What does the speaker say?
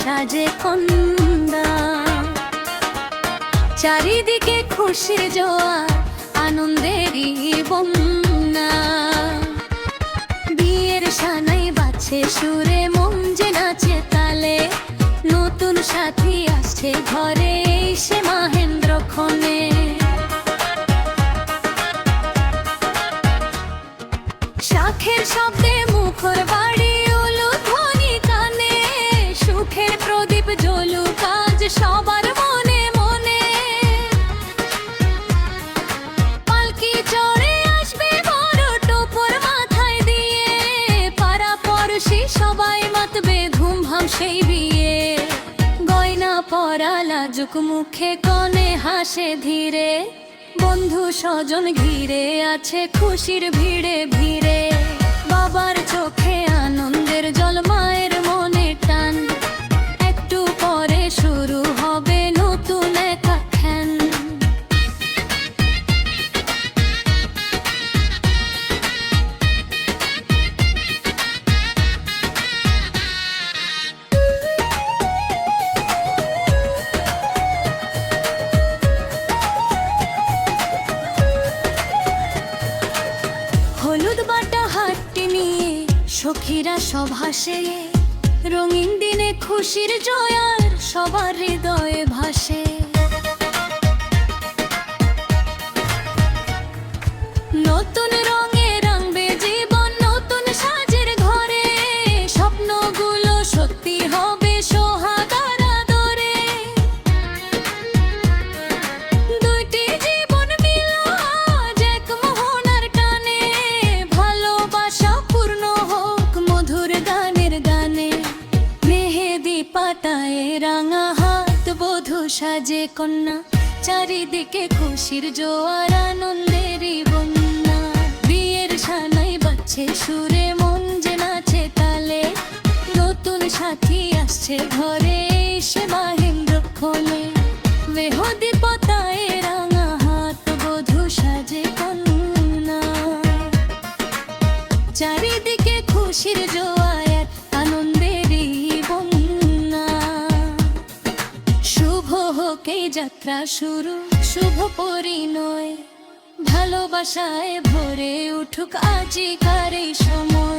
সাজে কন্যা। চারিদিকে খুশির জোয়ার, আনন্দেরই বন্যা। বিয়ের সানাই বাজছে সুরে, মন যে নাচে তালে। নতুন সাথী আসছে ঘরে, সে মহেন্দ্র ক্ষণে। শাঁখের শব্দে মুখর বাড়ি, উলুধ্বনি কানে। সুখের প্রদীপ জ্বলুক আজ সবার মনে মনে। পালকি চড়ে আসবে বড় টোপর মাথায় দিয়ে। পাড়া পড়শি সবাই মাতবে ধুমধাম সেই বিয়ে। গয়না পরা লাজুক মুখে কনে হাসে ধীরে। বন্ধু স্বজন ঘিরে আছে খুশির ভিড়ে ভিড়ে। বাবার চোখে আনন্দের জল, মায়ের মনে টান। একটু পরে শুরু হবে নতুন এক আখ্যান। হলুদ বাটা হাতটি নিয়ে সখীরা সব হাসে। রঙিন দিনে খুশির জয়ার সবার হৃদয়ে ভাসে। নতুন রঙে রাঙবে জীবন, নতুন সাজের ঘরে। স্বপ্নগুলো সত্যি হবে সোহাগার আদরে। দুইটি জীবন মিল আজ এক মোহনার টানে। ভালোবাসা পূর্ণ হোক মধুর গানের গানে। মেহেদি পাতায় রাঙা হাত, বধূ সাজে কন্যা। চারিদিকে খুশির জোয়ার, আনন্দেরই বন্যা। বিয়ের সানাই বাজছে সুরে, মন যে নাচে তালে। নতুন সাথী আসছে ঘরে, সে মহেন্দ্র ক্ষণে। মেহেদি পাতায় রাঙা হাত, বধূ সাজে কন্যা। চারিদিকে খুশির জোয়ার, আনন্দেরই বন্যা। শুভ হোক এই যাত্রা শুরু, শুভ পরিণয়। ভালোবাসায় ভরে উঠুক আজিকার এই সময়।